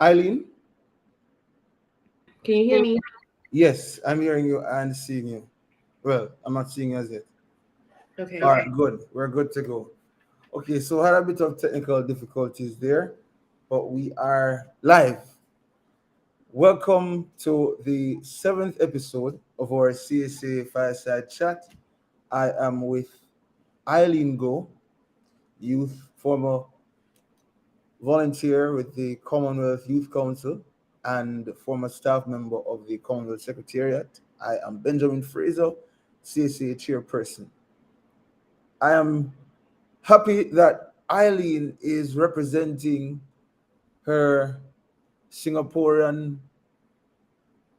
Eileen? Can you hear me? Yes, I'm hearing you and seeing you. Well, I'm not seeing you as yet. Okay. All right, good. We're good to go. Okay, so had a bit of technical difficulties there, but we are live. Welcome to the seventh episode of our CSA Fireside Chat. I am with Eileen Goh, former volunteer with the Commonwealth Youth Council and former staff member of the Commonwealth Secretariat. I am Benjamin Fraser, CSA chairperson. I am happy that Eileen is representing her Singaporean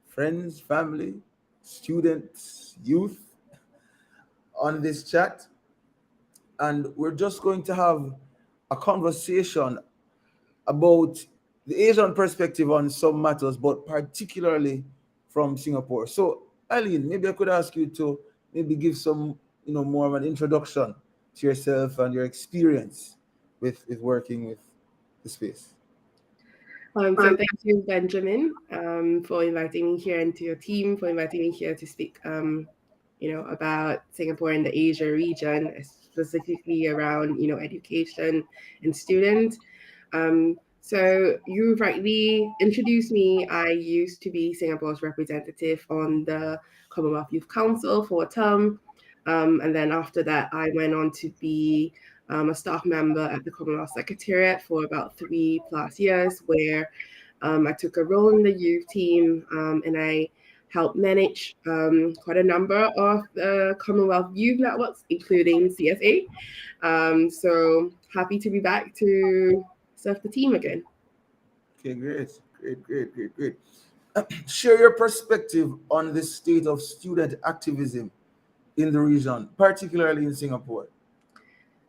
friends, family, students, youth on this chat. And we're just going to have a conversation about the Asian perspective on some matters, but particularly from Singapore. So, Eileen, maybe I could ask you to maybe give some, more of an introduction to yourself and your experience with working with the space. So thank you, Benjamin, for inviting me here, and to your team for inviting me here to speak, about Singapore and the Asia region, specifically around, education and students. So you rightly introduced me. I used to be Singapore's representative on the Commonwealth Youth Council for a term. And then after that, I went on to be a staff member at the Commonwealth Secretariat for about 3+ years, where I took a role in the youth team, and I helped manage quite a number of the Commonwealth youth networks, including CSA. So happy to be back to serve the team again. Okay, great. Share your perspective on the state of student activism in the region, particularly in Singapore.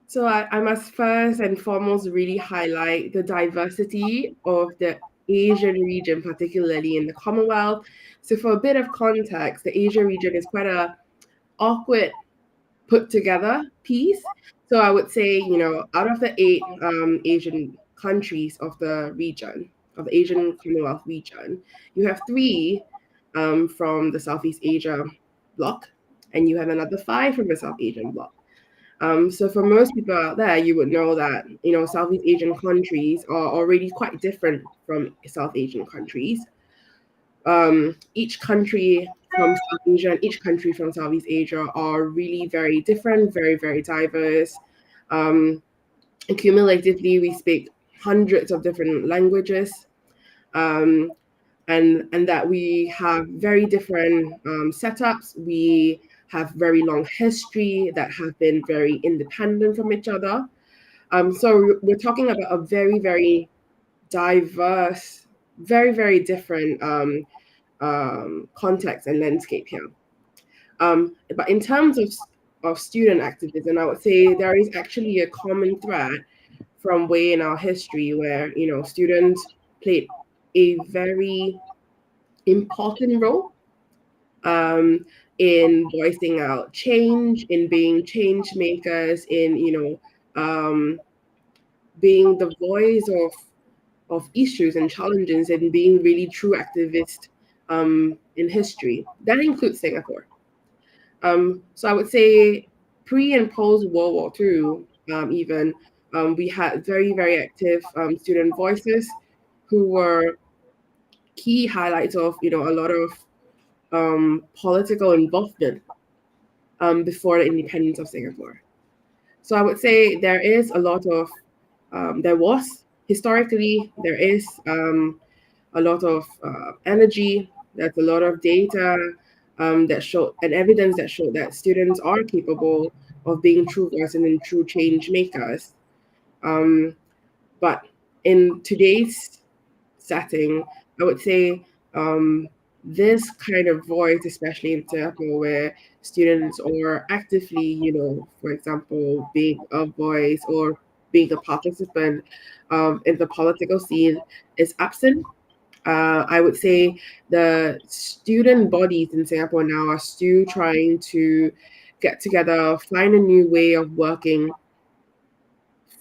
So I must first and foremost really highlight the diversity of the Asian region, particularly in the Commonwealth. So for a bit of context, the Asia region is quite a awkward put together piece. So I would say, out of the 8 Asian countries of the region, of the Asian Commonwealth region, you have 3 from the Southeast Asia bloc, and you have another 5 from the South Asian bloc. So for most people out there, you would know that, Southeast Asian countries are already quite different from South Asian countries. Each country from South Asia and each country from Southeast Asia are really very different, very, very diverse. Um, and cumulatively, we speak hundreds of different languages, um, and that we have very different setups. We have very long history that have been very independent from each other. So we're talking about a very, very diverse, very, very different context and landscape here. But in terms of student activism, I would say there is actually a common thread from way in our history where, students played a very important role in voicing out change, in being change makers, in, being the voice of issues and challenges, and being really true activists in history. That includes Singapore. So I would say pre and post World War II, even, we had very, very active student voices who were key highlights of, a lot of political involvement before the independence of Singapore. So I would say there is a lot of, there was historically, there is a lot of energy, there's a lot of data that showed and evidence that showed that students are capable of being true voices and true change makers. Um, but in today's setting, I would say this kind of voice, especially in Singapore, where students are actively, for example, being a voice or being a participant in the political scene, is absent. I would say the student bodies in Singapore now are still trying to get together, find a new way of working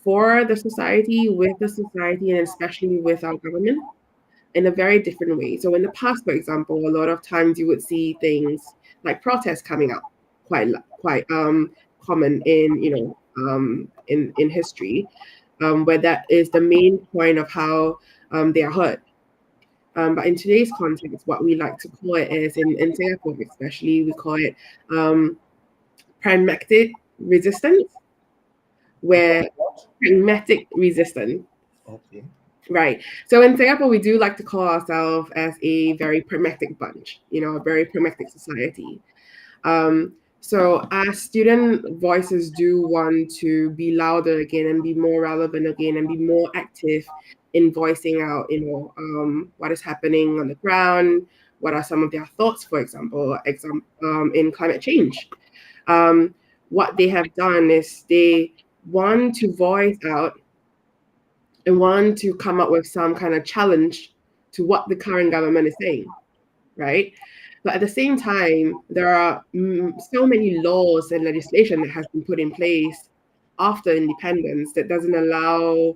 for the society, with the society, and especially with our government in a very different way. So in the past, for example, a lot of times you would see things like protests coming up quite common in in history, where that is the main point of how they are heard. But in today's context, what we like to call it is in Singapore, especially, we call it pragmatic resistance, where pragmatic resistance. Okay. Right. So in Singapore, we do like to call ourselves as a very pragmatic bunch, a very pragmatic society. So as student voices do want to be louder again and be more relevant again and be more active in voicing out, what is happening on the ground, what are some of their thoughts, for example, in climate change. What they have done is they want to voice out and want to come up with some kind of challenge to what the current government is saying, right? But at the same time, there are so many laws and legislation that has been put in place after independence that doesn't allow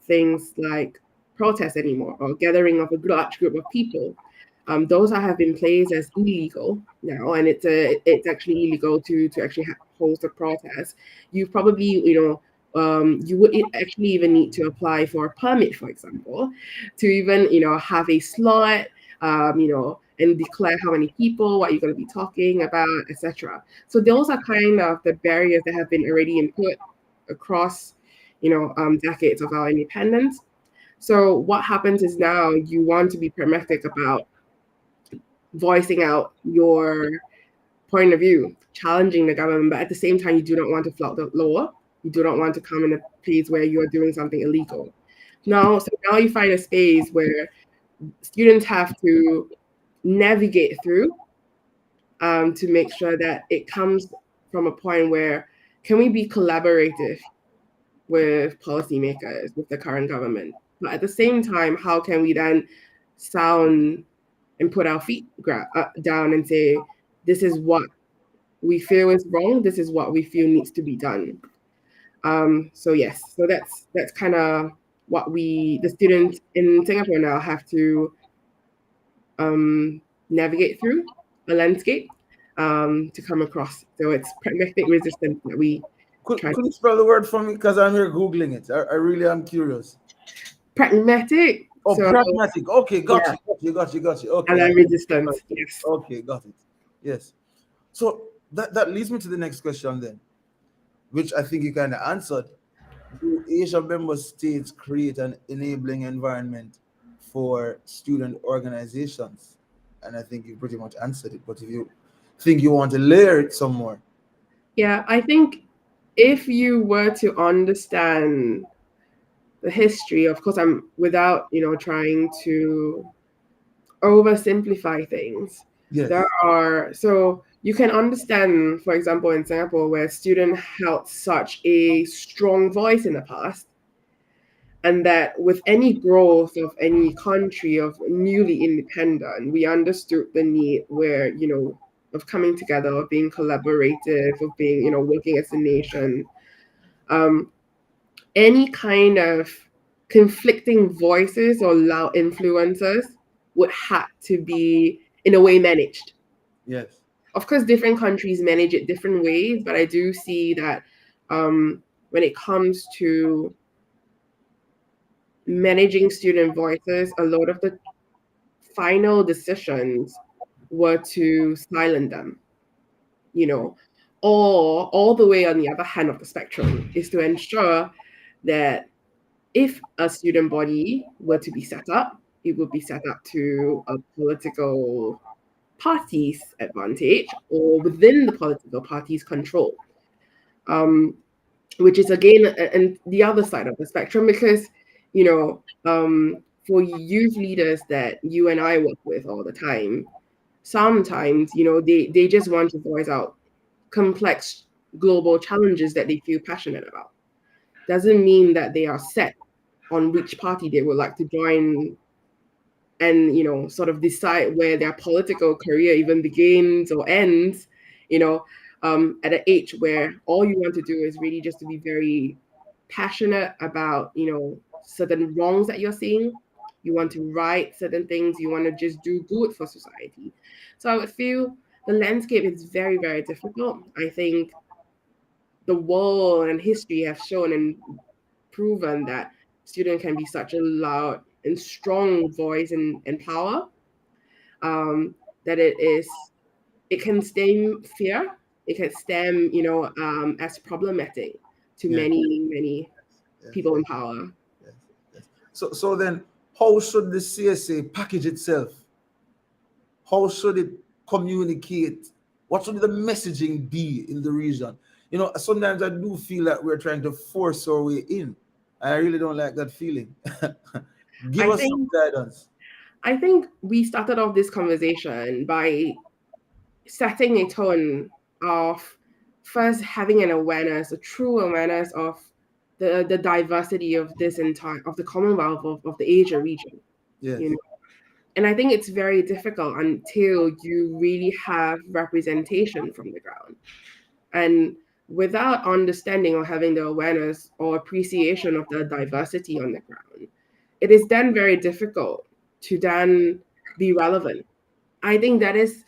things like protest anymore or gathering of a large group of people. Those have been placed as illegal now, and it's actually illegal to actually host a protest. You probably you would actually even need to apply for a permit, for example, to even have a slot, and declare how many people, what you're going to be talking about, etc. So those are kind of the barriers that have been already input across decades of our independence. So what happens is now you want to be pragmatic about voicing out your point of view, challenging the government, but at the same time, you do not want to flout the law. You do not want to come in a place where you are doing something illegal. So now you find a space where students have to navigate through to make sure that it comes from a point where can we be collaborative with policymakers, with the current government? But at the same time, how can we then sound and put our feet down and say, this is what we feel is wrong. This is what we feel needs to be done. So that's kind of what the students in Singapore now have to navigate through a landscape to come across. So it's pragmatic resistance that we Could you spell the word for me? Because I'm here Googling it. I really am curious. Pragmatic. Oh, pragmatic. Okay, got you. Okay. And then resistance. Yes. Okay, got it. Yes. So that leads me to the next question then, which I think you kind of answered. Do Asia member states create an enabling environment for student organizations? And I think you pretty much answered it. But if you think you want to layer it some more. Yeah, I think if you were to understand the history, of course, I'm without trying to oversimplify things. Yes. So you can understand, for example, in Singapore, where students held such a strong voice in the past, and that with any growth of any country of newly independent, we understood the need where of coming together, of being collaborative, of being working as a nation. Any kind of conflicting voices or loud influences would have to be in a way managed. Yes. Of course, different countries manage it different ways, but I do see that when it comes to managing student voices, a lot of the final decisions were to silence them, or all the way on the other hand of the spectrum is to ensure that if a student body were to be set up, it would be set up to a political party's advantage or within the political party's control, which is again and the other side of the spectrum, because for youth leaders that you and I work with all the time, sometimes they just want to voice out complex global challenges that they feel passionate about. Doesn't mean that they are set on which party they would like to join and sort of decide where their political career even begins or ends, at an age where all you want to do is really just to be very passionate about, certain wrongs that you're seeing. You want to right certain things. You want to just do good for society. So I would feel the landscape is very, very difficult. I think the world and history have shown and proven that students can be such a loud and strong voice and power, that it can stem fear. It can stem, as problematic to Yeah. many Yes, people in power. yes, yes. So then, how should the CSA package itself? How should it communicate? What should the messaging be in the region? Sometimes I do feel that we're trying to force our way in. I really don't like that feeling. Give us some guidance. I think we started off this conversation by setting a tone of first having an awareness, a true awareness of the diversity of this entire of the Commonwealth of the Asia region. Yes. And I think it's very difficult until you really have representation from the ground. And without understanding or having the awareness or appreciation of the diversity on the ground, it is then very difficult to then be relevant. I think that is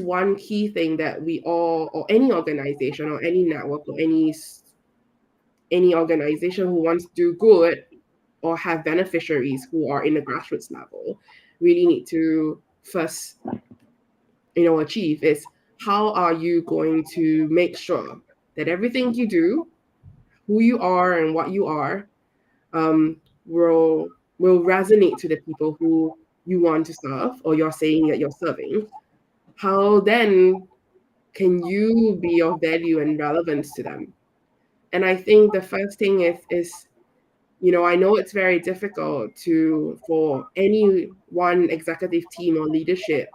one key thing that we all, or any organization or any network or any organization who wants to do good or have beneficiaries who are in the grassroots level really need to first achieve is, how are you going to make sure that everything you do, who you are and what you are, will resonate to the people who you want to serve or you're saying that you're serving. How then can you be of value and relevance to them? And I think the first thing is I know it's very difficult for any one executive team or leadership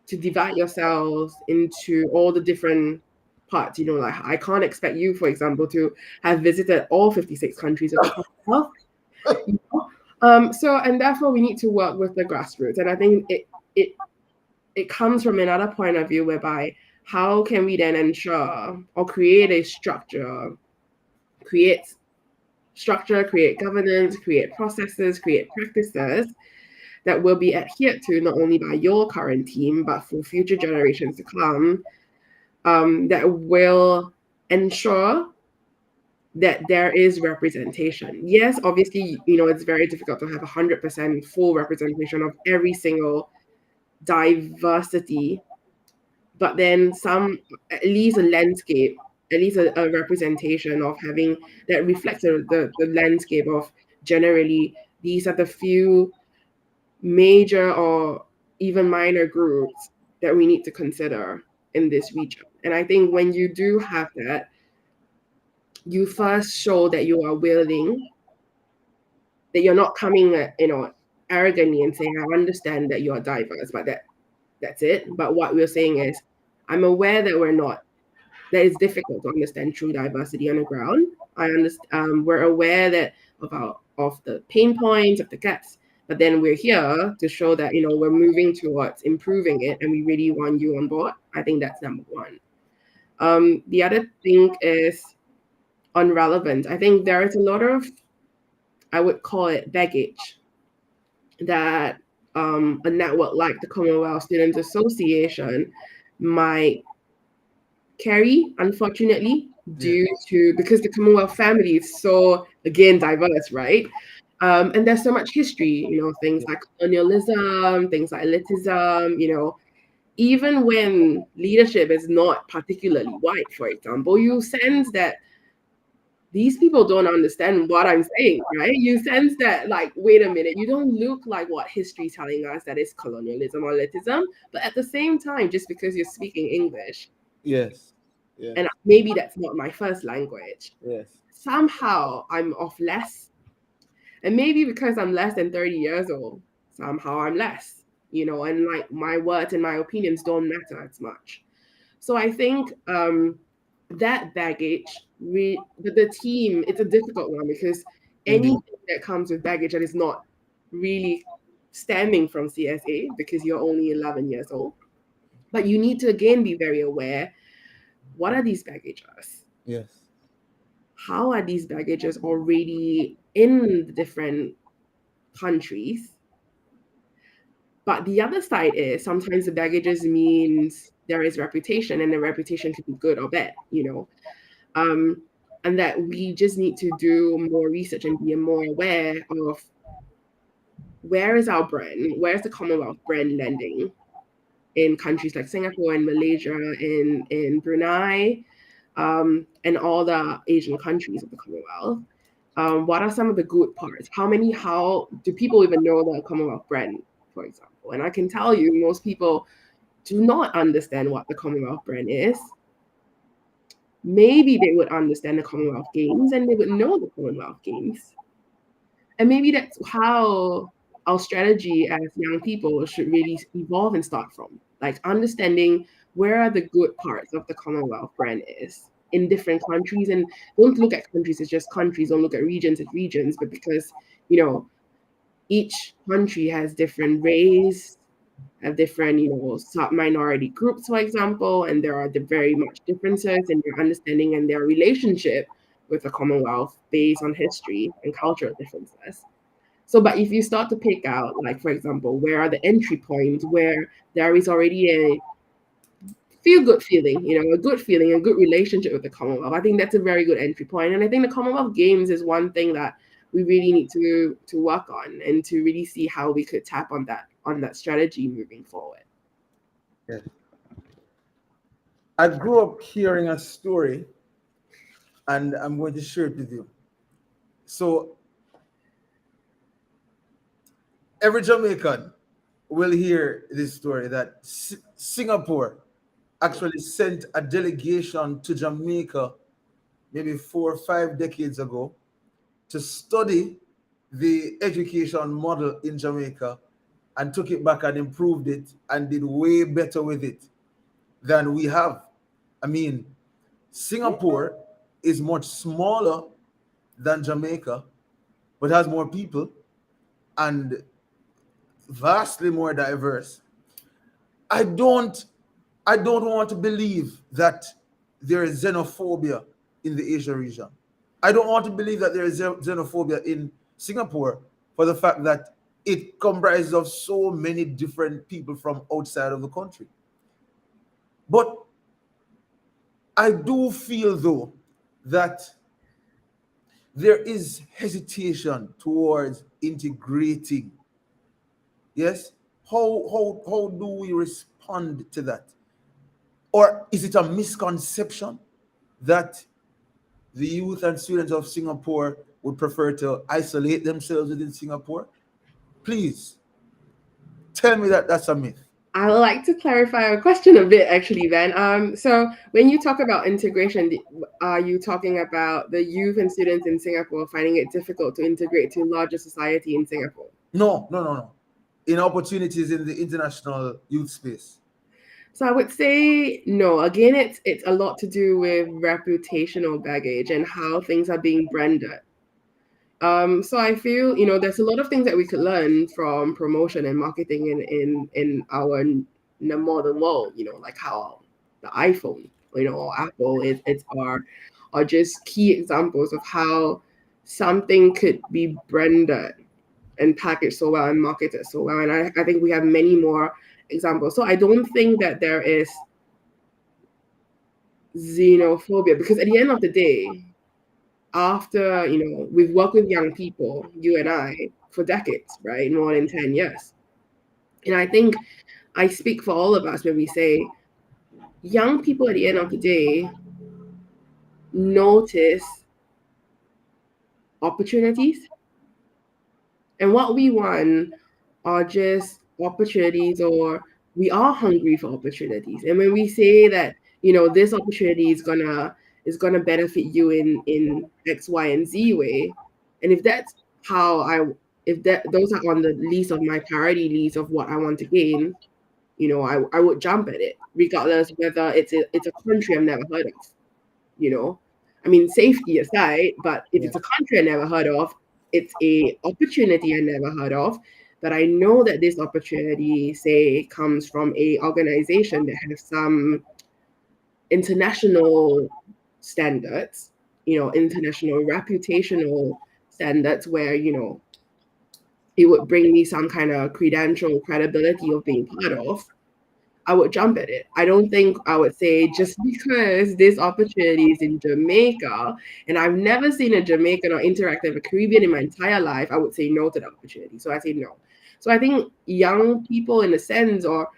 to divide yourselves into all the different parts. Like, I can't expect you, for example, to have visited all 56 countries of the Commonwealth. And therefore we need to work with the grassroots. And I think it comes from another point of view, whereby how can we then ensure or create governance, create processes, create practices that will be adhered to not only by your current team, but for future generations to come, that will ensure that there is representation. Yes, obviously, it's very difficult to have 100% full representation of every single diversity, but then at least a landscape, at least a representation of having that reflects the landscape of generally these are the few major or even minor groups that we need to consider in this region. And I think when you do have that, you first show that you are willing, that you're not coming arrogantly and saying, I understand that you're diverse, but that's it. But what we're saying is, I'm aware that that it's difficult to understand true diversity on the ground. I understand. We're aware that of the pain points, of the gaps, but then we're here to show that we're moving towards improving it, and we really want you on board. I think that's number one. The other thing is on relevance. I think there is a lot of, I would call it, baggage that a network like the Commonwealth Students Association might carry, unfortunately, because the Commonwealth family is so, again, diverse, right? And there's so much history, things like colonialism, things like elitism, even when leadership is not particularly white, for example, you sense that these people don't understand what I'm saying, right? You sense that, like, wait a minute, you don't look like what history is telling us that is colonialism or elitism, but at the same time, just because you're speaking English, Yes. and maybe that's not my first language, Yes. somehow I'm of less. And maybe because I'm less than 30 years old, somehow I'm less, and like my words and my opinions don't matter as much. So I think that baggage, the team, it's a difficult one, because anything that comes with baggage that is not really stemming from CSA, because you're only 11 years old, but you need to again be very aware, what are these baggages? Yes. how are these baggages already in the different countries? But the other side is sometimes the baggages means there is reputation, and the reputation can be good or bad, and that we just need to do more research and be more aware of where is our brand, where's the Commonwealth brand landing in countries like Singapore and Malaysia, in Brunei, and all the Asian countries of the Commonwealth. What are some of the good parts? How do people even know the Commonwealth brand, for example? And I can tell you, most people do not understand what the Commonwealth brand is. Maybe they would understand the Commonwealth Games and they would know the Commonwealth Games. And maybe that's how our strategy as young people should really evolve and start from. Like understanding where are the good parts of the Commonwealth brand is in different countries. And don't look at countries as just countries, don't look at regions as regions, but because, each country has different race, have different, sub-minority groups, for example, and there are very much differences in their understanding and their relationship with the Commonwealth based on history and cultural differences. So, but if you start to pick out, like, for example, where are the entry points where there is already a good feeling, a good relationship with the Commonwealth, I think that's a very good entry point. And I think the Commonwealth Games is one thing that we really need to work on and to really see how we could tap on that strategy moving forward. Yes. I grew up hearing a story, and I'm going to share it with you. So every Jamaican will hear this story that Singapore actually sent a delegation to Jamaica maybe 4 or 5 decades ago to study the education model in Jamaica, and took it back and improved it and did way better with it than we have. I mean, Singapore is much smaller than Jamaica, but has more people and vastly more diverse. I don't want to believe that there is xenophobia in the Asia region. I don't want to believe that there is xenophobia in Singapore for the fact that it comprises of so many different people from outside of the country. But I do feel, though, that there is hesitation towards integrating. Yes? How do we respond to that? Or is it a misconception that the youth and students of Singapore would prefer to isolate themselves within Singapore? Please tell me that that's a myth. I would like to clarify a question a bit, actually, Ben. So when you talk about integration, are you talking about the youth and students in Singapore finding it difficult to integrate to larger society in Singapore? No. In opportunities in the international youth space. So I would say no. Again, it's a lot to do with reputational baggage and how things are being branded. So I feel, there's a lot of things that we could learn from promotion and marketing in our modern world, like how the iPhone, or Apple are just key examples of how something could be branded and packaged so well and marketed so well. And I think we have many more examples. So I don't think that there is xenophobia, because at the end of the day, after, we've worked with young people, you and I, for decades, right? More than 10 years. And I think I speak for all of us when we say young people at the end of the day notice opportunities. And what we want are just opportunities, or we are hungry for opportunities. And when we say that, this opportunity is gonna benefit you in X, Y, and Z way, and if that's those are on the list of my priority list of what I want to gain, I would jump at it, regardless whether it's a country I've never heard of. I mean, safety aside, but if it's a country I never heard of, it's a opportunity I never heard of, but I know that this opportunity, say, comes from a organization that has some international standards, international reputational standards where, it would bring me some kind of credential credibility of being part of, I would jump at it. I don't think I would say just because this opportunity is in Jamaica and I've never seen a Jamaican or interactive a Caribbean in my entire life, I would say no to the opportunity. So I say no. So I think young people, in a sense, or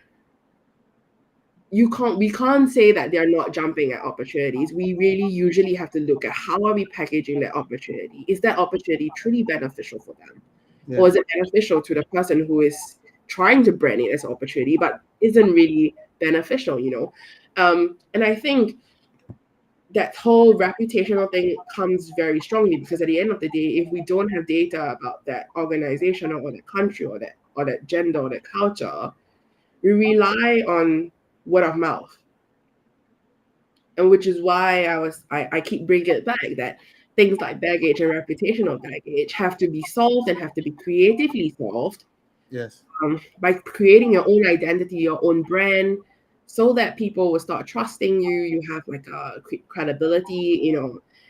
we can't say that they're not jumping at opportunities. We really usually have to look at how are we packaging that opportunity. Is that opportunity truly beneficial for them? Yeah. Or is it beneficial to the person who is trying to brand it as an opportunity, but isn't really beneficial, And I think that whole reputational thing comes very strongly because at the end of the day, if we don't have data about that organization or that country or that gender or that culture, we rely on word of mouth. And which is why I keep bringing it back that things like baggage and reputational baggage have to be solved and have to be creatively solved. Yes. By creating your own identity, your own brand, so that people will start trusting you. You have like a credibility,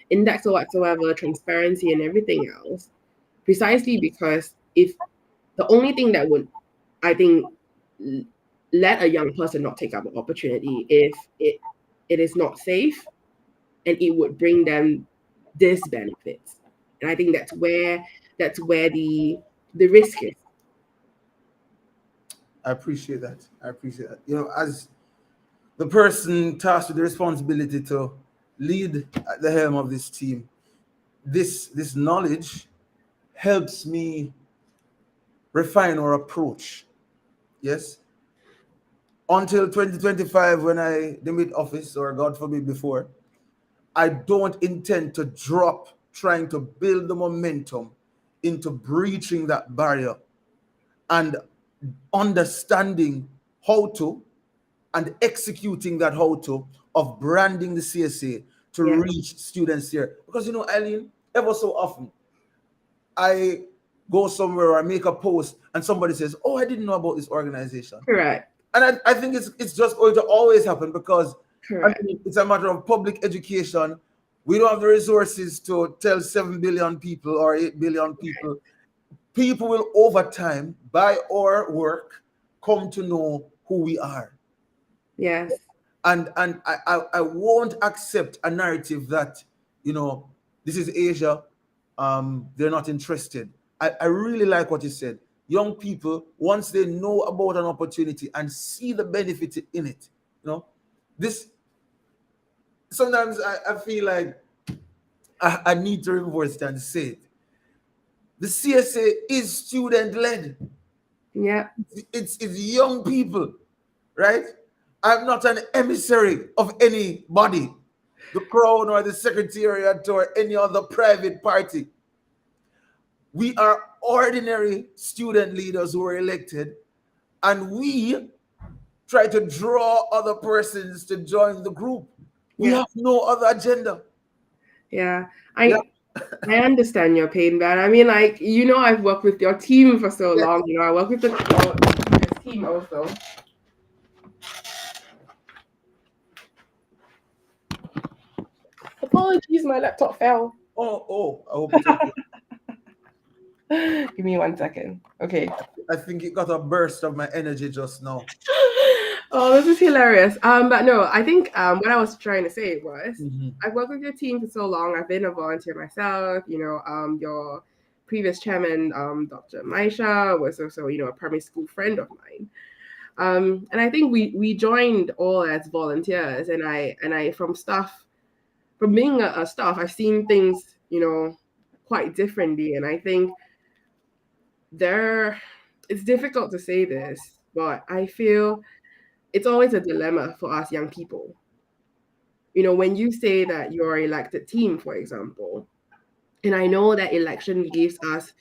index or whatsoever, transparency and everything else. Precisely because if the only thing that would, I think, let a young person not take up an opportunity if it is not safe and it would bring them this benefits. And I think that's where the risk is. I appreciate that. As the person tasked with the responsibility to lead at the helm of this team, this knowledge helps me refine our approach. Yes. Until 2025, when I demit office, or God forbid before, I don't intend to drop trying to build the momentum into breaching that barrier and understanding how to and executing that how to of branding the CSA to reach students here. Because, Eileen, ever so often, I go somewhere or I make a post and somebody says, oh, I didn't know about this organization. Correct. And I think it's just going to always happen because it's a matter of public education. We don't have the resources to tell 7 billion people or 8 billion people. People will, over time, by our work, come to know who we are. Yes. And I won't accept a narrative that, this is Asia, they're not interested. I really like what you said. Young people, once they know about an opportunity and see the benefit in it, this, sometimes I feel like I need to reverse it and say it. The CSA is student-led. Yeah. It's young people, right? I'm not an emissary of anybody, the Crown or the Secretariat or any other private party. We are ordinary student leaders who are elected, and we try to draw other persons to join the group. We have no other agenda. Yeah. I understand your pain, man. I mean, I've worked with your team for so long. I work with the team also. Apologies, my laptop fell. Oh, I hope it's okay. Give me 1 second. Okay. I think it got a burst of my energy just now. Oh, this is hilarious. But no, I think what I was trying to say was I've worked with your team for so long. I've been a volunteer myself. Your previous chairman, Dr. Maisha, was also, a primary school friend of mine. And I think we joined all as volunteers, and I from being a staff, I've seen things, quite differently. And I think it's difficult to say this, but I feel it's always a dilemma for us young people. When you say that you're elected team, for example, and I know that election gives us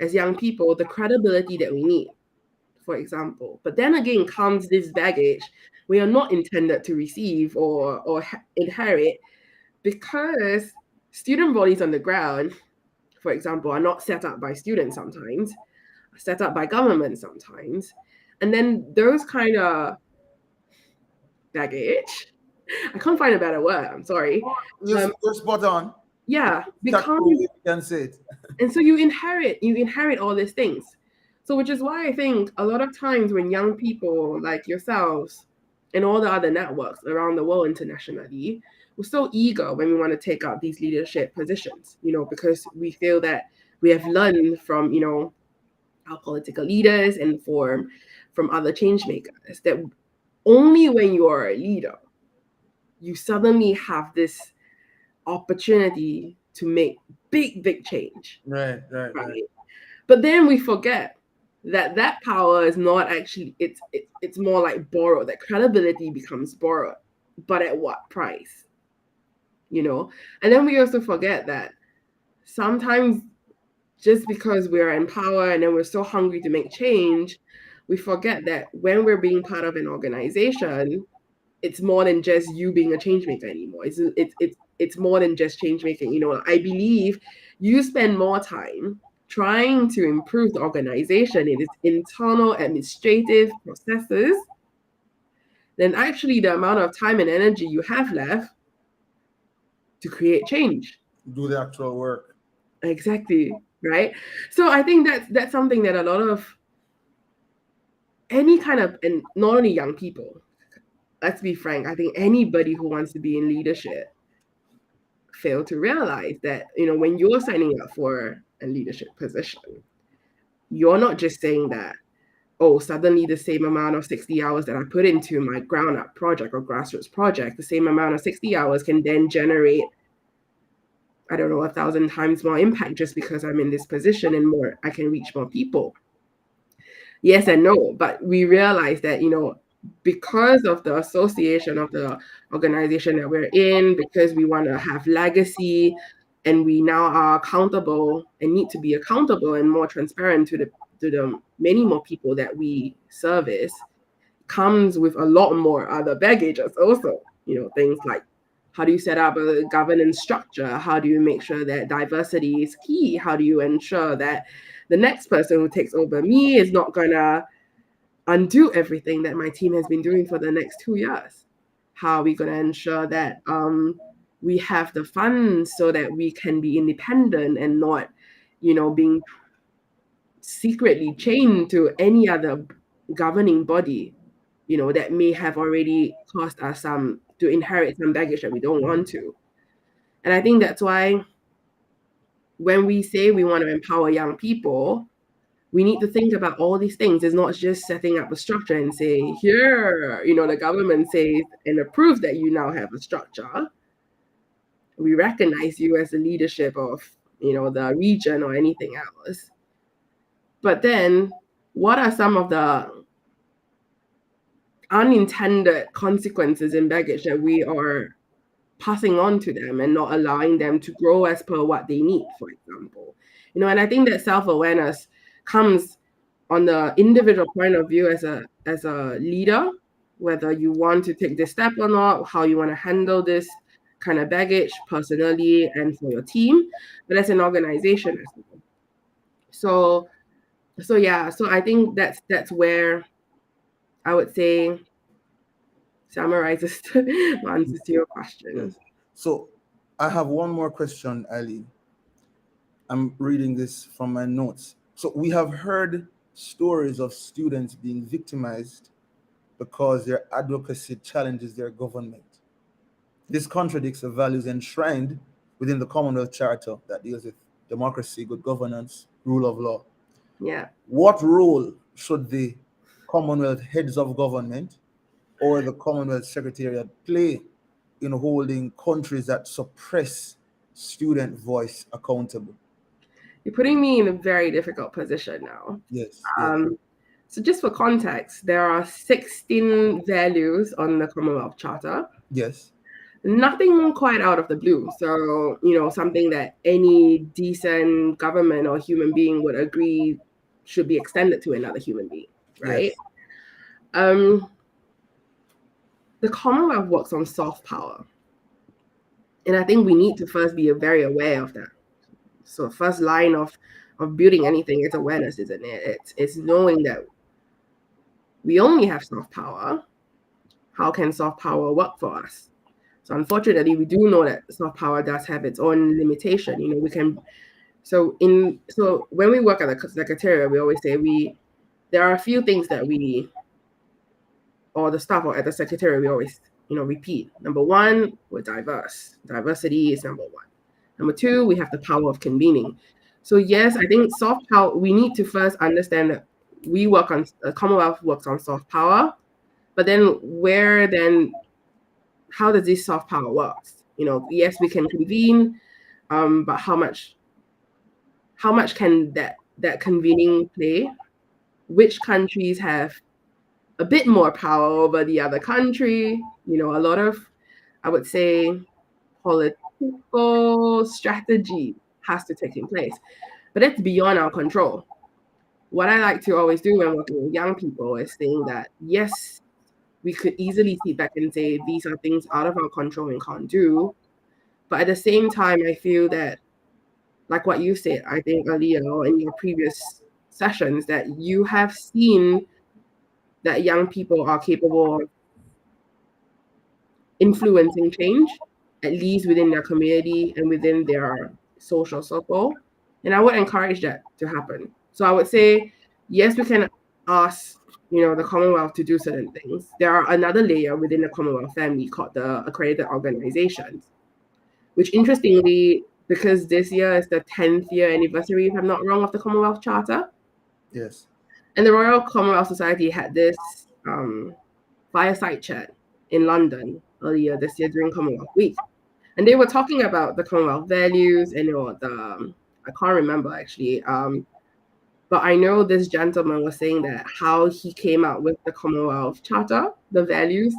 as young people the credibility that we need, for example. But then again comes this baggage we are not intended to receive or inherit, because student bodies on the ground, for example, are not set up by students sometimes, are set up by government sometimes. And then those kind of baggage, I can't find a better word, I'm sorry. You're spot on. Yeah, Tactful way you can say it. and so you inherit all these things. So which is why I think a lot of times when young people like yourselves and all the other networks around the world internationally, we're so eager when we want to take up these leadership positions, because we feel that we have learned from, our political leaders and from other change makers that only when you are a leader, you suddenly have this opportunity to make big change. Right. Right. But then we forget that power is not actually, it's more like borrowed. That credibility becomes borrowed, but at what price? And then we also forget that sometimes just because we're in power and then we're so hungry to make change, we forget that when we're being part of an organization, it's more than just you being a change maker anymore. It's more than just change making. I believe you spend more time trying to improve the organization in its internal administrative processes than actually the amount of time and energy you have left to create change. Do the actual work. Exactly. Right. So I think that's something that a lot of any kind of, and not only young people, let's be frank, I think anybody who wants to be in leadership fail to realize that, when you're signing up for a leadership position, you're not just saying that, oh, suddenly the same amount of 60 hours that I put into my ground up project or grassroots project, the same amount of 60 hours can then generate, I don't know, 1,000 times more impact just because I'm in this position and more, I can reach more people. Yes and no, but we realize that, because of the association of the organization that we're in, because we want to have legacy and we now are accountable and need to be accountable and more transparent to the many more people that we service, comes with a lot more other baggages also. Things like, how do you set up a governance structure? How do you make sure that diversity is key? How do you ensure that the next person who takes over me is not gonna undo everything that my team has been doing for the next 2 years? How are we going to ensure that we have the funds so that we can be independent and not, being secretly chained to any other governing body, that may have already caused us to inherit some baggage that we don't want to. And I think that's why when we say we want to empower young people, we need to think about all these things. It's not just setting up a structure and say, here, the government says and approves that you now have a structure. We recognize you as the leadership of, the region or anything else. But then what are some of the unintended consequences and baggage that we are passing on to them and not allowing them to grow as per what they need, for example? And I think that self-awareness comes on the individual point of view as a leader, whether you want to take this step or not, how you want to handle this kind of baggage personally and for your team, but as an organization as well. So I think that's where I would say summarizes my answers to your question. So I have one more question, Eileen. I'm reading this from my notes. So we have heard stories of students being victimized because their advocacy challenges their government. This contradicts the values enshrined within the Commonwealth Charter that deals with democracy, good governance, rule of law. Yeah. What role should the Commonwealth heads of government or the Commonwealth Secretariat play in holding countries that suppress student voice accountable? You're putting me in a very difficult position now. Yes. So just for context, there are 16 values on the Commonwealth Charter. Yes. Nothing quite out of the blue. So, something that any decent government or human being would agree should be extended to another human being, right? Yes. The Commonwealth works on soft power. And I think we need to first be very aware of that. So first line of building anything is awareness, isn't it? It's knowing that we only have soft power. How can soft power work for us? So unfortunately, we do know that soft power does have its own limitation. We can. So when we work at the Secretariat, we always say there are a few things that or the staff or at the Secretariat, we always repeat. Number one, we're diverse. Diversity is number one. Number two, we have the power of convening. So yes, I think soft power. We need to first understand that the Commonwealth works on soft power, but then how does this soft power works? Yes, we can convene, but how much can that convening play? Which countries have a bit more power over the other country? A lot of, I would say, political strategy has to take in place, but it's beyond our control. What I like to always do when working with young people is saying that, yes, we could easily sit back and say these are things out of our control and can't do. But at the same time, I feel that, like what you said, I think earlier or in your previous sessions, that you have seen that young people are capable of influencing change, at least within their community and within their social circle. And I would encourage that to happen. So I would say, yes, we can ask, the Commonwealth to do certain things. There are another layer within the Commonwealth family called the accredited organizations, which interestingly, because this year is the 10th year anniversary, if I'm not wrong, of the Commonwealth Charter. Yes. And the Royal Commonwealth Society had this fireside chat in London earlier this year during Commonwealth Week. And they were talking about the Commonwealth values and I can't remember actually, but I know this gentleman was saying that how he came out with the Commonwealth Charter, the values,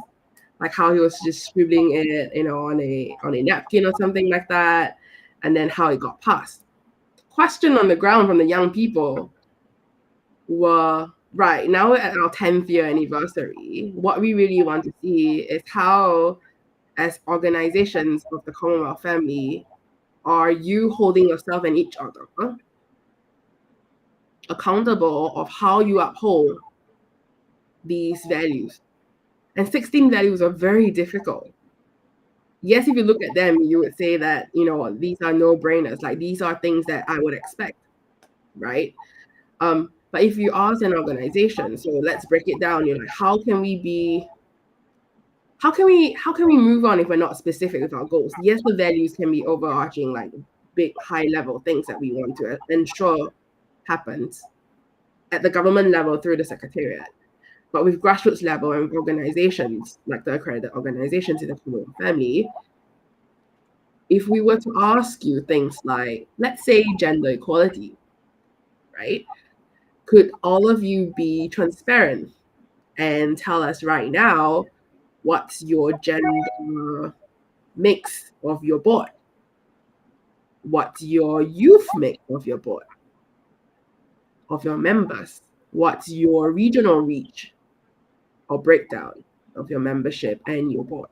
like how he was just scribbling it, on a napkin or something like that, and then how it got passed. Question on the ground from the young people were, right, now we're at our 10th year anniversary. What we really want to see is how, as organizations of the Commonwealth family, are you holding yourself and each other accountable of how you uphold these values? And 16 values are very difficult. Yes, if you look at them, you would say that, these are no-brainers. Like, these are things that I would expect, right? But if you ask an organization, so let's break it down, how can we move on if we're not specific with our goals? Yes, the values can be overarching, like big, high-level things that we want to ensure happens at the government level through the Secretariat. But with grassroots level and organizations, like the accredited organizations in the Commonwealth family, if we were to ask you things like, let's say, gender equality, right? Could all of you be transparent and tell us right now what's your gender mix of your board? What's your youth mix of your board, of your members? What's your regional reach or breakdown of your membership and your board?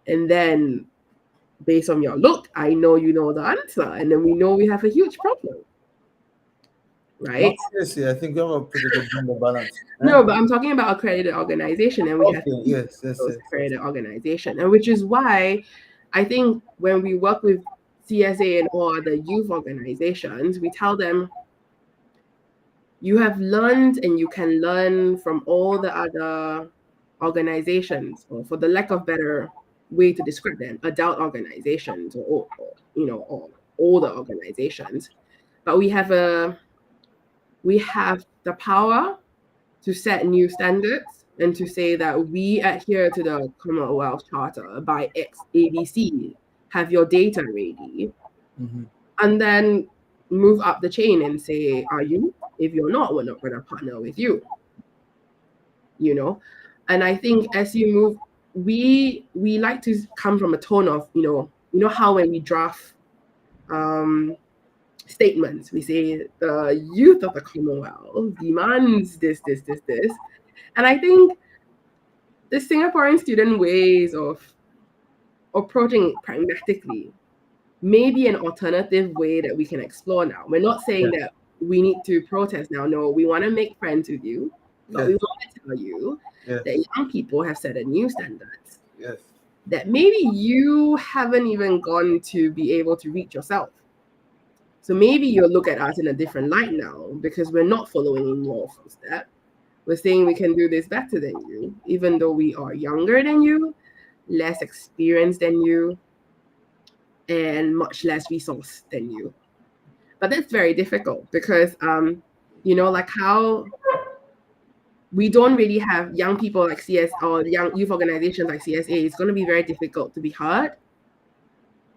And then, based on your look, I know you know the answer, and then we know we have a huge problem, right? Seriously, I think we have a pretty good gender balance. No, but I'm talking about accredited organization, and we have yes. accredited organization, and which is why I think when we work with CSA and all other youth organizations, we tell them, you have learned and you can learn from all the other organizations, or for the lack of better way to describe them, adult organizations or older organizations. But we have the power to set new standards and to say that we adhere to the Commonwealth Charter by X, ABC, have your data ready, and then move up the chain and say, are you? If you're not, we're not going to partner with you. And I think as you move, we like to come from a tone of, how when we draft statements, we say the youth of the Commonwealth demands this. And I think the Singaporean student ways of approaching it pragmatically may be an alternative way that we can explore now. We're not saying that we need to protest now. No, we want to make friends with you, but we want to tell you that young people have set a new standards. Yes. that maybe you haven't even gone to be able to reach yourself. So maybe you'll look at us in a different light now because we're not following in your footsteps. We're saying we can do this better than you, even though we are younger than you, less experienced than you, and much less resource than you. But that's very difficult because, like how we don't really have young people like CS or young youth organizations like CSA. It's going to be very difficult to be heard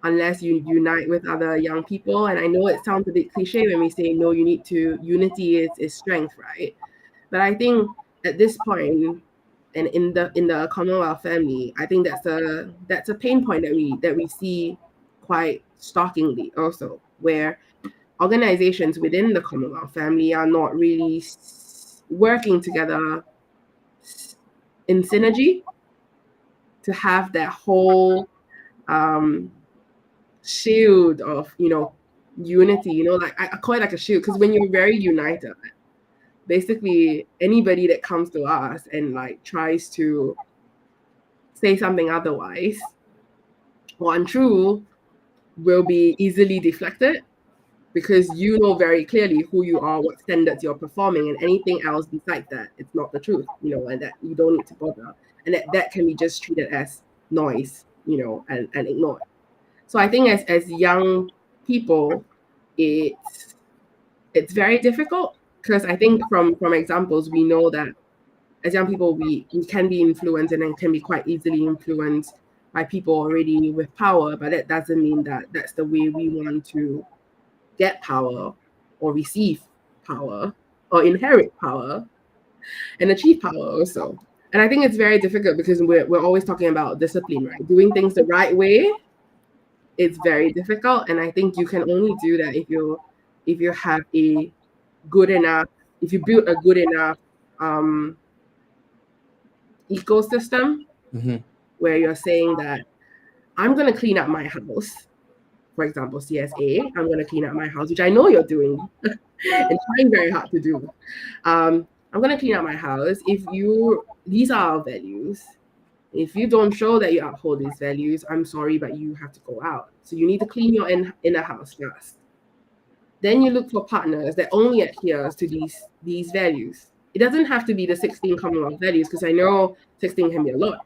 unless you unite with other young people. And I know it sounds a bit cliche when we say, no, unity is strength, right? But I think at this point, and in the Commonwealth family, I think that's a pain point that we see quite starkingly also, where organizations within the Commonwealth family are not really working together in synergy to have that whole shield of unity. Like I call it like a shield, because when you're very united, basically anybody that comes to us and like tries to say something otherwise or untrue will be easily deflected, because you know very clearly who you are, what standards you're performing, and anything else besides that, it's not the truth, and that you don't need to bother, and that can be just treated as noise, and ignored. So I think as young people, it's very difficult, because I think from examples we know that as young people we can be influenced and then can be quite easily influenced by people already with power, but that doesn't mean that that's the way we want to get power or receive power or inherit power and achieve power also. And I think it's very difficult because we're always talking about discipline, right? Doing things the right way, it's very difficult. And I think you can only do that if you have a good enough, if you build a good enough ecosystem where you're saying that I'm going to clean up my house. For example, CSA, I'm going to clean up my house, which I know you're doing and trying very hard to do. I'm going to clean up my house. These are our values. If you don't show that you uphold these values, I'm sorry, but you have to go out. So you need to clean your inner house first. Then you look for partners that only adhere to these values. It doesn't have to be the 16 Commonwealth values, because I know 16 can be a lot,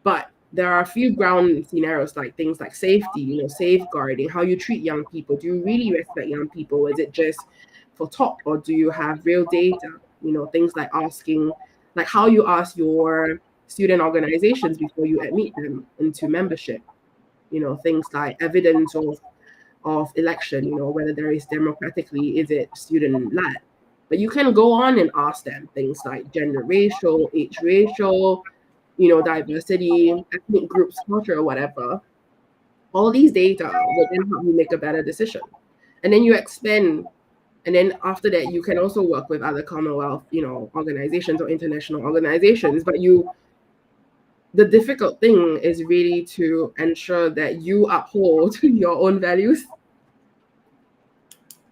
but there are a few ground scenarios, like things like safety, safeguarding, how you treat young people. Do you really respect young people? Is it just for talk, or do you have real data? Things like asking, like how you ask your student organizations before you admit them into membership. Things like evidence of election, whether there is democratically, is it student-led? But you can go on and ask them things like gender racial, age racial, diversity, ethnic groups, culture, or whatever. All these data will then help you make a better decision. And then you expand, and then after that, you can also work with other Commonwealth, organizations or international organizations. But the difficult thing is really to ensure that you uphold your own values.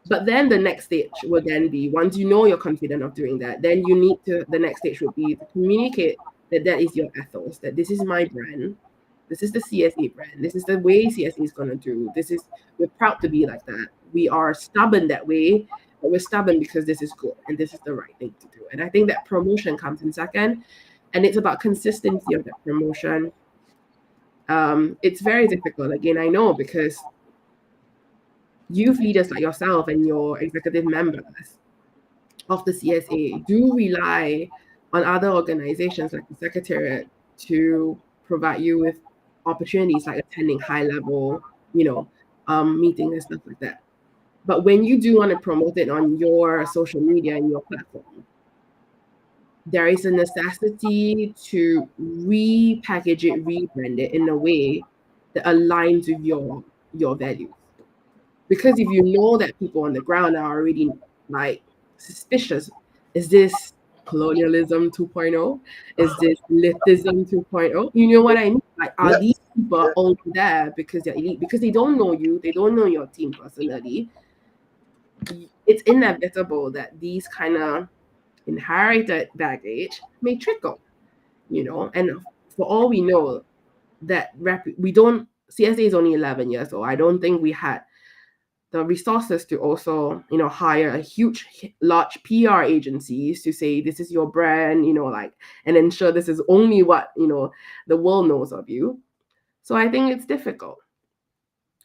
But then the next stage will then be, once you know you're confident of doing that, then the next stage would be to communicate that is your ethos, that this is my brand, this is the CSA brand, this is the way CSA is going to do, we're proud to be like that. We are stubborn that way, but we're stubborn because this is good and this is the right thing to do. And I think that promotion comes in second, and it's about consistency of that promotion. It's very difficult, again, I know, because youth leaders like yourself and your executive members of the CSA do rely on other organizations like the Secretariat to provide you with opportunities like attending high-level, meetings and stuff like that. But when you do want to promote it on your social media and your platform, there is a necessity to repackage it, rebrand it in a way that aligns with your values. Because if you know that people on the ground are already like suspicious, is this colonialism 2.0? Is this elitism 2.0? You know what I mean? Like, are these people only there because they're elite? Because they don't know you, they don't know your team personally. It's inevitable that these kind of inherited baggage may trickle, and for all we know, we don't. CSA is only 11 years old. I don't think we had the resources to also, hire a large PR agencies to say this is your brand, and ensure this is only what the world knows of you. So I think it's difficult,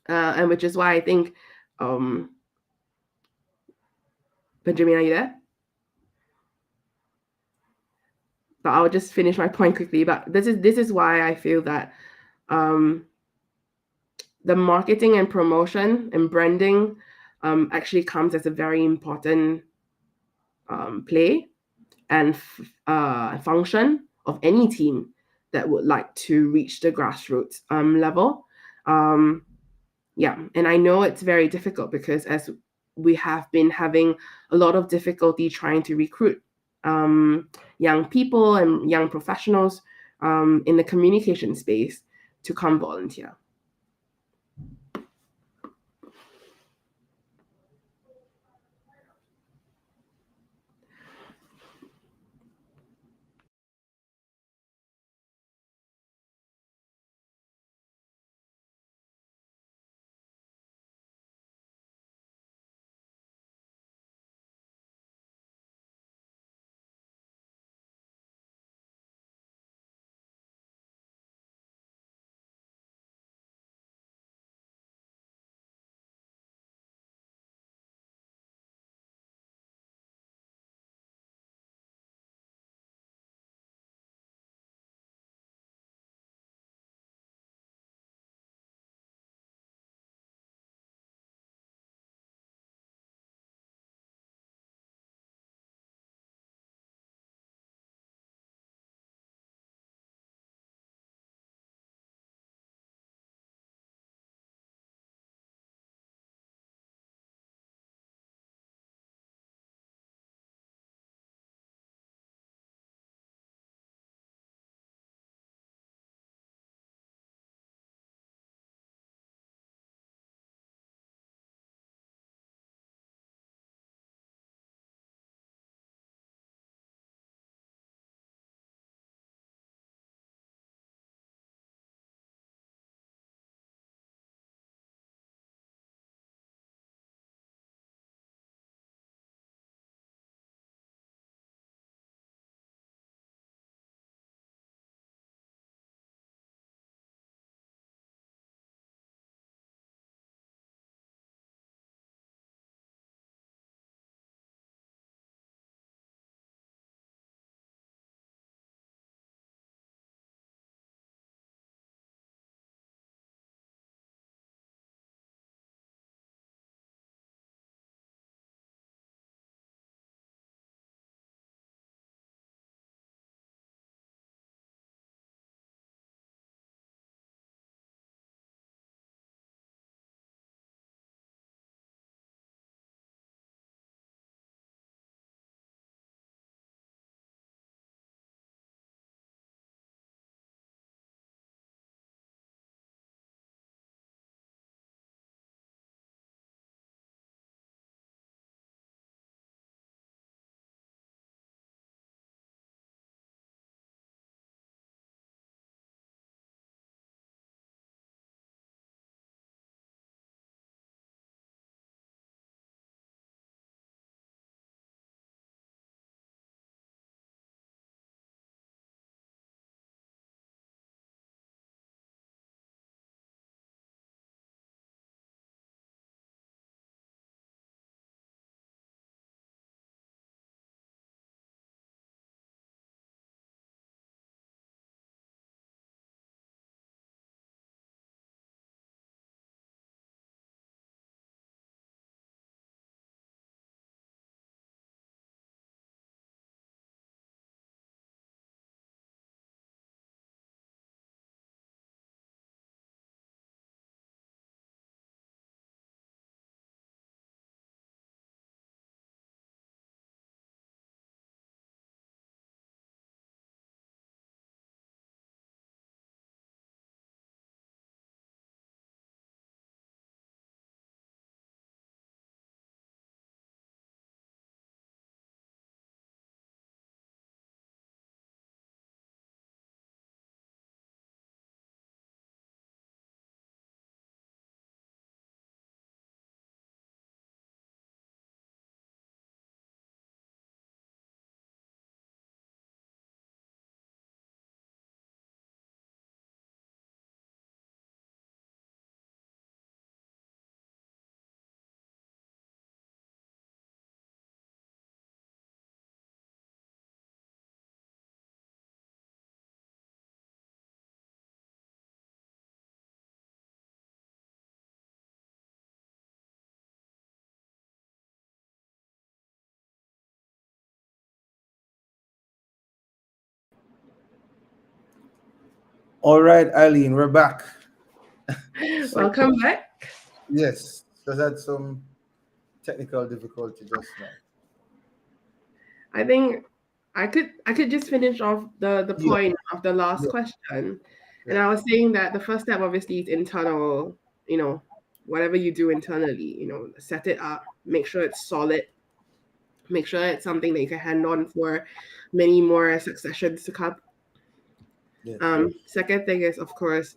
and which is why I think, Benjamin, are you there? But I'll just finish my point quickly. But this is why I feel that the marketing and promotion and branding actually comes as a very important play and function of any team that would like to reach the grassroots level. And I know it's very difficult because as we have been having a lot of difficulty trying to recruit young people and young professionals in the communication space to come volunteer. All right, Eileen, we're back. So, Welcome back. yes, because I had some technical difficulty just now. I think I could just finish off the Yeah, point of the last yeah, question. And yeah. I was saying that the first step obviously is internal, whatever you do internally, set it up, make sure it's solid, make sure it's something that you can hand on for many more successions to come. Yes. Second thing is, of course,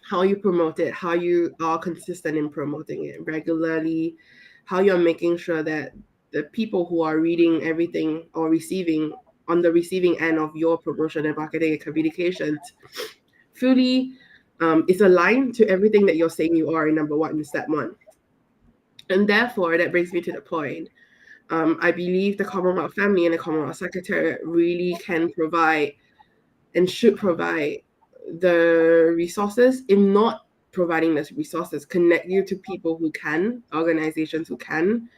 how you promote it, how you are consistent in promoting it regularly, how you're making sure that the people who are reading everything or receiving on the receiving end of your promotion and marketing and communications fully is aligned to everything that you're saying you are in number one in step one. And therefore, that brings me to the point. I believe the Commonwealth family and the Commonwealth Secretariat really can provide and should provide the resources, if not providing those resources, connect you to people who can, organizations who can,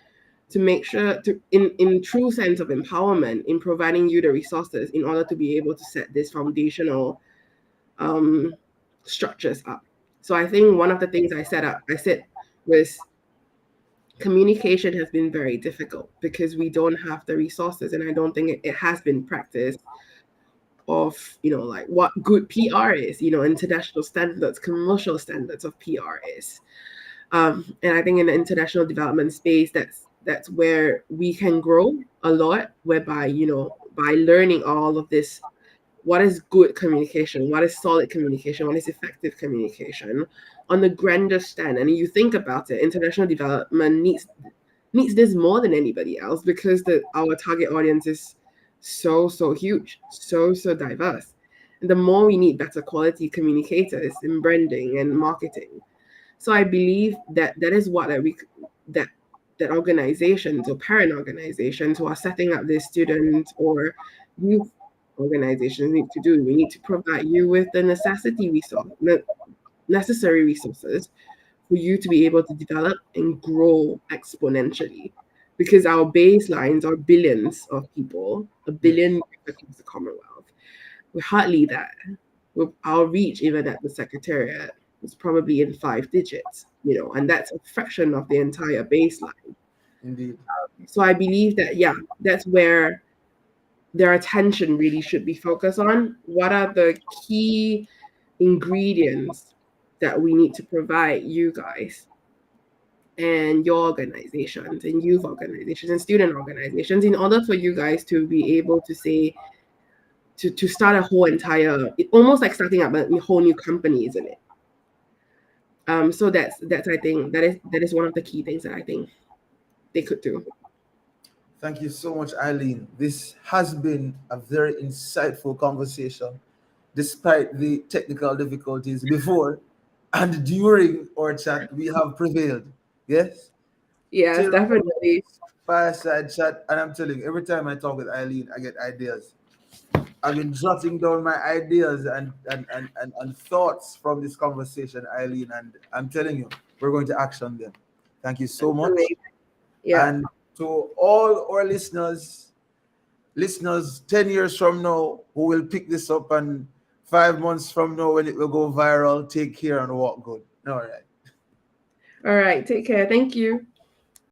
to make sure to in true sense of empowerment in providing you the resources in order to be able to set this foundational structures up. So I think one of the things I said was communication has been very difficult because we don't have the resources, and I don't think it has been practiced of like what good PR is, international standards, commercial standards of PR is. And I think in the international development space, that's where we can grow a lot, whereby by learning all of this, what is good communication, what is solid communication, what is effective communication on the grander stand. And you think about it, international development needs this more than anybody else because our target audience is so huge, so diverse. And the more we need better quality communicators in branding and marketing. So I believe that is what that organizations or parent organizations who are setting up these student or youth organizations need to do. We need to provide you with the necessary resources for you to be able to develop and grow exponentially. Because our baselines are billions of people, a billion across the Commonwealth. We're hardly that. With our reach, even at the Secretariat, is probably in 5 digits, and that's a fraction of the entire baseline. Indeed. So I believe that, that's where their attention really should be focused on. What are the key ingredients that we need to provide you guys and your organizations and youth organizations and student organizations in order for you guys to be able to say, to start a whole entire, almost like starting up a whole new company, isn't it? So that's I think that is one of the key things that I think they could do. Thank you so much, Eileen. This has been a very insightful conversation, despite the technical difficulties before and during our chat. We have prevailed. Yes. Yes, Till definitely. fireside chat, and I'm telling you, every time I talk with Eileen, I get ideas. I've been jotting down my ideas and thoughts from this conversation, Eileen, and I'm telling you, we're going to action them. Thank you so much. Yeah. And to all our listeners 10 years from now who will pick this up, and 5 months from now when it will go viral, take care and walk good. All right. All right. Take care. Thank you.